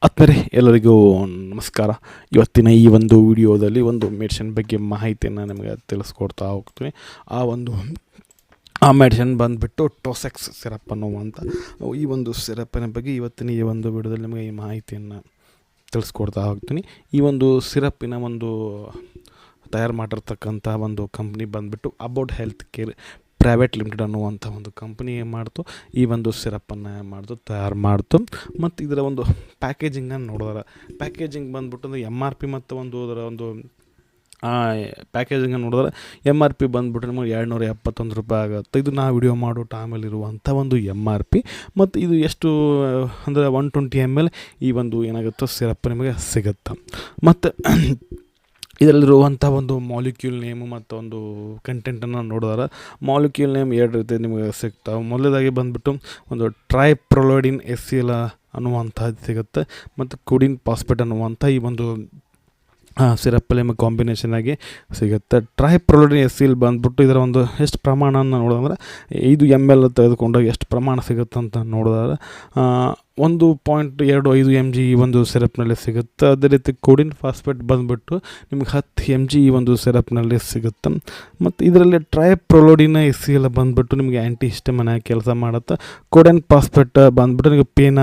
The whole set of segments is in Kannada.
ಆತ್ಮೀಯರೇ ಎಲ್ಲರಿಗೂ ನಮಸ್ಕಾರ. ಇವತ್ತಿನ ಈ ಒಂದು ವಿಡಿಯೋದಲ್ಲಿ ಒಂದು ಮೆಡಿಸಿನ್ ಬಗ್ಗೆ ಮಾಹಿತಿಯನ್ನು ನಿಮಗೆ ತಿಳಿಸ್ಕೊಡ್ತಾ ಹೋಗ್ತೀನಿ. ಆ ಮೆಡಿಸಿನ್ ಬಂದುಬಿಟ್ಟು ಟೋಸೆಕ್ಸ್ ಸಿರಪ್ ಅನ್ನುವಂಥ ಈ ಒಂದು ಸಿರಪ್ಪಿನ ಬಗ್ಗೆ ಇವತ್ತಿನ ಈ ಒಂದು ವಿಡಿಯೋದಲ್ಲಿ ನಿಮಗೆ ಈ ಮಾಹಿತಿಯನ್ನು ತಿಳಿಸ್ಕೊಡ್ತಾ ಹೋಗ್ತೀನಿ. ಈ ಒಂದು ಸಿರಪ್ಪಿನ ಒಂದು ತಯಾರು ಮಾಡಿರ್ತಕ್ಕಂಥ ಒಂದು ಕಂಪ್ನಿ ಬಂದುಬಿಟ್ಟು about health care private limited ಅನ್ನುವಂಥ ಒಂದು ಕಂಪ್ನಿ ಮಾಡ್ತು ಈ ಒಂದು ಸಿರಪ್ಪನ್ನು ತಯಾರು ಮಾಡ್ತು. ಮತ್ತು ಇದರ ಒಂದು ಪ್ಯಾಕೇಜಿಂಗನ್ನು ನೋಡಿದ್ರೆ ಪ್ಯಾಕೇಜಿಂಗ್ ಬಂದುಬಿಟ್ಟು MRP ಮತ್ತು ಅದರ ಒಂದು ಪ್ಯಾಕೇಜಿಂಗನ್ನು ನೋಡಿದ್ರೆ MRP ಬಂದುಬಿಟ್ಟು ನಮಗೆ ₹271 ಆಗುತ್ತೆ. ಇದು ನಾವು ವಿಡಿಯೋ ಮಾಡೋ ಟೈಮಲ್ಲಿರುವಂಥ ಒಂದು MRP. ಮತ್ತು ಇದು ಎಷ್ಟು ಅಂದರೆ 120 ml ಈ ಒಂದು ಏನಾಗುತ್ತೆ ಸಿರಪ್ ನಿಮಗೆ ಸಿಗುತ್ತೆ. ಮತ್ತು ಇದರಲ್ಲಿರುವಂಥ ಒಂದು ಮಾಲಿಕ್ಯೂಲ್ ನೇಮು ಮತ್ತು ಒಂದು ಕಂಟೆಂಟನ್ನು ನೋಡಿದ್ರೆ ಮಾಲಿಕ್ಯೂಲ್ ನೇಮ್ 2 ರೀತಿ ನಿಮಗೆ ಸಿಗ್ತಾವೆ. ಮೊದಲನೇದಾಗಿ ಬಂದುಬಿಟ್ಟು ಒಂದು ಟ್ರೈಪ್ರೊಲೋಡಿನ್ HCl ಅನ್ನುವಂಥದ್ದು ಸಿಗುತ್ತೆ. ಮತ್ತು ಕೋಡಿನ್ ಫಾಸ್ಫೇಟ್ ಅನ್ನುವಂಥ ಈ ಒಂದು ಸಿರಪ್ಪಲ್ಲಿ ನಿಮಗೆ ಕಾಂಬಿನೇಷನ್ ಆಗಿ ಸಿಗುತ್ತೆ. ಟ್ರೈಪ್ರೊಲೋಡಿನ್ HCl ಬಂದುಬಿಟ್ಟು ಇದರ ಒಂದು ಎಷ್ಟು ಪ್ರಮಾಣವನ್ನು ನೋಡಿದ್ರೆ 5 ml ತೆಗೆದುಕೊಂಡಾಗ ಎಷ್ಟು ಪ್ರಮಾಣ ಸಿಗುತ್ತೆ ಅಂತ ನೋಡಿದ್ರೆ 1.25 mg ಈ ಒಂದು ಸಿರಪ್ನಲ್ಲಿ ಸಿಗುತ್ತೆ. ಅದೇ ರೀತಿ ಕೋಡಿನ್ ಫಾಸ್ಫೇಟ್ ಬಂದುಬಿಟ್ಟು ನಿಮಗೆ 10 mg ಈ ಒಂದು ಸಿರಪ್ನಲ್ಲಿ ಸಿಗುತ್ತೆ. ಮತ್ತು ಇದರಲ್ಲಿ ಟ್ರೈಪ್ರೊಲೋಡಿನ್ HCl ಬಂದುಬಿಟ್ಟು ನಿಮಗೆ ಆ್ಯಂಟಿ ಕೆಲಸ ಮಾಡುತ್ತೆ. ಕೋಡಿನ್ ಫಾಸ್ಫೇಟ್ ಬಂದುಬಿಟ್ಟು ನಿಮಗೆ ಪೇನ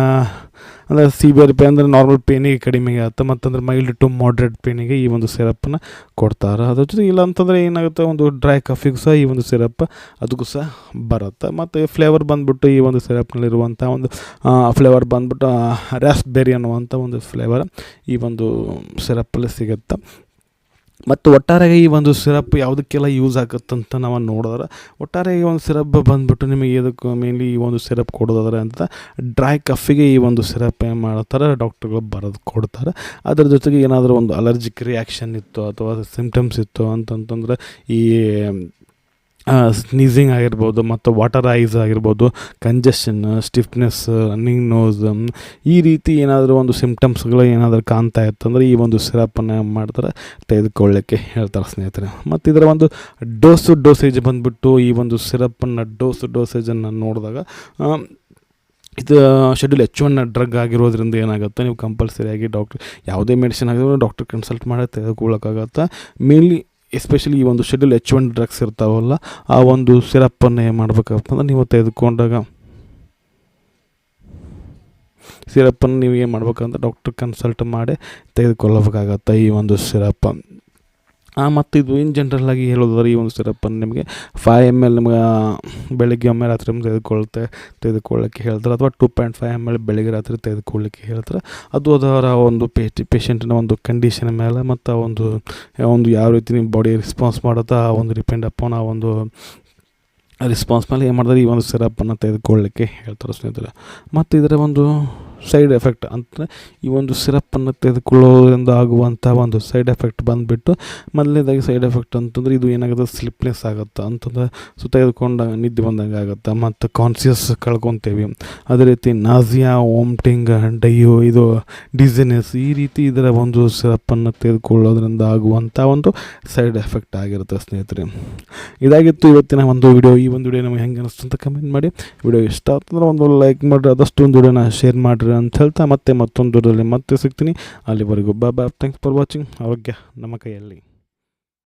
ಅಂದರೆ ಸಿವಿಯರ್ ಪೇನ್ ಅಂದರೆ ನಾರ್ಮಲ್ ಪೇನಿಗೆ ಕಡಿಮೆ ಆಗುತ್ತೆ. ಮತ್ತು ಮೈಲ್ಡ್ ಟು ಮಾಡ್ರೇಟ್ ಪೇನಿಗೆ ಈ ಒಂದು ಸಿರಪ್ಪನ್ನು ಕೊಡ್ತಾರೆ. ಅದ್ರ ಜೊತೆ ಇಲ್ಲ ಅಂತಂದರೆ ಏನಾಗುತ್ತೆ ಒಂದು ಡ್ರೈ ಕಾಫಿಗೂ ಸಹ ಈ ಒಂದು ಸಿರಪ್ ಅದಕ್ಕೂ ಸಹ ಬರುತ್ತೆ. ಮತ್ತು ಫ್ಲೇವರ್ ಬಂದುಬಿಟ್ಟು ಈ ಒಂದು ಸಿರಪ್ನಲ್ಲಿರುವಂಥ ಒಂದು ಫ್ಲೇವರ್ ಬಂದುಬಿಟ್ಟು ರಾಸ್ಬೆರಿ ಅನ್ನುವಂಥ ಒಂದು ಫ್ಲೇವರ್ ಈ ಒಂದು ಸಿರಪ್ಪಲ್ಲಿ ಸಿಗುತ್ತೆ. ಮತ್ತು ಒಟ್ಟಾರೆಯಾಗಿ ಈ ಒಂದು ಸಿರಪ್ ಯಾವುದಕ್ಕೆಲ್ಲ ಯೂಸ್ ಆಗುತ್ತಂತ ನಾವು ನೋಡಿದ್ರೆ ಒಟ್ಟಾರೆಯಾಗಿ ಒಂದು ಸಿರಪ್ ಬಂದುಬಿಟ್ಟು ನಿಮಗೆ ಇದಕ್ಕೆ ಮೇನ್ಲಿ ಈ ಒಂದು ಸಿರಪ್ ಕೊಡೋದಾದ್ರೆ ಅಂತ ಡ್ರೈ ಕಫಿಗೆ ಈ ಒಂದು ಸಿರಪ್ ಏನು ಮಾಡ್ತಾರೆ ಡಾಕ್ಟರ್ಗಳು ಬರೆದು ಕೊಡ್ತಾರೆ. ಅದರ ಜೊತೆಗೆ ಏನಾದರೂ ಒಂದು ಅಲರ್ಜಿಕ್ ರಿಯಾಕ್ಷನ್ ಇತ್ತು ಅಥವಾ ಸಿಮ್ಟಮ್ಸ್ ಇತ್ತು ಅಂತಂತಂದರೆ ಈ ಸ್ನೀಸಿಂಗ್ ಆಗಿರ್ಬೋದು ಮತ್ತು ವಾಟರ್ ಐಸ್ ಆಗಿರ್ಬೋದು, ಕಂಜೆಷನ್, ಸ್ಟಿಫ್ನೆಸ್, ರನ್ನಿಂಗ್ ನೋಸ್ ಈ ರೀತಿ ಏನಾದರೂ ಒಂದು ಸಿಮ್ಟಮ್ಸ್ಗಳು ಏನಾದರೂ ಕಾಣ್ತಾ ಇತ್ತಂದರೆ ಈ ಒಂದು ಸಿರಪ್ಪನ್ನು ಮಾಡ್ತಾರೆ ತೆಗೆದುಕೊಳ್ಳಿಕ್ಕೆ ಹೇಳ್ತಾರೆ ಸ್ನೇಹಿತರೆ. ಮತ್ತು ಇದರ ಒಂದು ಡೋಸೇಜ್ ಬಂದುಬಿಟ್ಟು ಈ ಒಂದು ಸಿರಪ್ಪನ್ನು ಡೋಸೇಜನ್ನು ನೋಡಿದಾಗ ಇದು ಶೆಡ್ಯೂಲ್ H1 ಡ್ರಗ್ ಆಗಿರೋದ್ರಿಂದ ಏನಾಗುತ್ತೆ ನೀವು ಕಂಪಲ್ಸರಿಯಾಗಿ ಯಾವುದೇ ಮೆಡಿಸಿನ್ ಆಗಿರೋ ಡಾಕ್ಟರ್ ಕನ್ಸಲ್ಟ್ ಮಾಡಿ ತೆಗೆದುಕೊಳ್ಳೋಕ್ಕಾಗತ್ತೆ. ಮೇನ್ಲಿ ಎಸ್ಪೆಷಲಿ ಈ ಒಂದು ಶೆಡ್ಯೂಲ್ H1 ಡ್ರಗ್ಸ್ ಇರ್ತಾವಲ್ಲ ಆ ಒಂದು ಸಿರಪ್ಪನ್ನು ಏನು ಮಾಡಬೇಕಂತಂದ್ರೆ ನೀವು ತೆಗೆದುಕೊಂಡಾಗ ಸಿರಪ್ಪನ್ನು ನೀವು ಏನು ಮಾಡ್ಬೇಕಂತ ಡಾಕ್ಟರ್ ಕನ್ಸಲ್ಟ್ ಮಾಡಿ ತೆಗೆದುಕೊಳ್ಳಬೇಕಾಗತ್ತೆ ಈ ಒಂದು ಸಿರಪ್. ಮತ್ತು ಇದು ಇನ್ ಜನರಲ್ಲಾಗಿ ಹೇಳೋದಾದ್ರೆ ಈ ಒಂದು ಸಿರಪ್ಪನ್ನು ನಿಮಗೆ 5 ml ನಿಮಗೆ ಬೆಳಗ್ಗೆ ಒಮ್ಮೆ ರಾತ್ರಿ ಒಮ್ಮೆ ತೆಗೆದುಕೊಳ್ಳೋಕ್ಕೆ ಹೇಳ್ತಾರೆ. ಅಥವಾ 2.5 ml ಬೆಳಗ್ಗೆ ರಾತ್ರಿ ತೆಗೆದುಕೊಳ್ಳಿಕ್ಕೆ ಹೇಳ್ತಾರೆ. ಅದು ಅದರ ಒಂದು ಪೇಷಂಟಿನ ಒಂದು ಕಂಡೀಷನ್ ಮೇಲೆ ಮತ್ತು ಒಂದು ಯಾವ ರೀತಿ ನಿಮ್ಮ ಬಾಡಿ ರೆಸ್ಪಾನ್ಸ್ ಮಾಡುತ್ತಾ ಆ ಒಂದು ಡಿಪೆಂಡ್ ಅಪಾನ್ ಆ ಒಂದು ರೆಸ್ಪಾನ್ಸ್ ಮೇಲೆ ಏನು ಮಾಡಿದ್ರೆ ಈ ಒಂದು ಸಿರಪ್ಪನ್ನು ತೆಗೆದುಕೊಳ್ಳಿಕ್ಕೆ ಹೇಳ್ತಾರೆ ಸ್ನೇಹಿತರೆ. ಮತ್ತು ಇದರ ಒಂದು ಸೈಡ್ ಎಫೆಕ್ಟ್ ಅಂದರೆ ಈ ಒಂದು ಸಿರಪ್ಪನ್ನು ತೆಗೆದುಕೊಳ್ಳೋದ್ರಿಂದ ಆಗುವಂಥ ಒಂದು ಸೈಡ್ ಎಫೆಕ್ಟ್ ಬಂದುಬಿಟ್ಟು ಮೊದಲನೇದಾಗಿ ಸೈಡ್ ಎಫೆಕ್ಟ್ ಅಂತಂದರೆ ಇದು ಏನಾಗುತ್ತೆ ಸ್ಲಿಪ್ನೆಸ್ ಆಗುತ್ತೆ ಅಂತಂದರೆ ತೆಗೆದುಕೊಂಡಾಗ ನಿದ್ದೆ ಬಂದಂಗೆ ಆಗುತ್ತೆ ಮತ್ತು ಕಾನ್ಸಿಯಸ್ ಕಳ್ಕೊತೀವಿ. ಅದೇ ರೀತಿ ನಾಸಿಯಾ, ವಾಮಿಟಿಂಗ್, ಇದು ಡಿಸಿನೆಸ್ ಈ ರೀತಿ ಇದರ ಒಂದು ಸಿರಪ್ಪನ್ನು ತೆಗೆದುಕೊಳ್ಳೋದ್ರಿಂದ ಆಗುವಂಥ ಒಂದು ಸೈಡ್ ಎಫೆಕ್ಟ್ ಆಗಿರುತ್ತೆ ಸ್ನೇಹಿತರೆ. ಇದಾಗಿತ್ತು ಇವತ್ತಿನ ಒಂದು ವಿಡಿಯೋ. ಈ ಒಂದು ವಿಡಿಯೋ ನಮಗೆ ಹೆಂಗೆ ಅನಿಸ್ತು ಅಂತ ಕಮೆಂಟ್ ಮಾಡಿ. ವಿಡಿಯೋ ಇಷ್ಟ ಆಗ್ತಂದ್ರೆ ಒಂದು ಲೈಕ್ ಮಾಡಿರಿ, ಆದಷ್ಟು ಒಂದು ವಿಡಿಯೋನ ಶೇರ್ ಮಾಡಿರಿ ಅಂತ ಹೇಳ್ತಾ ಮತ್ತೆ ಮತ್ತೊಂದು ವಿಡಿಯೋದಲ್ಲಿ ಮತ್ತೆ ಸಿಗ್ತೀನಿ. ಅಲ್ಲಿವರೆಗೂ ಬಾಯ್. Thanks for watching. ಆರೋಗ್ಯ ನಮ್ಮ ಕೈಯಲ್ಲಿ.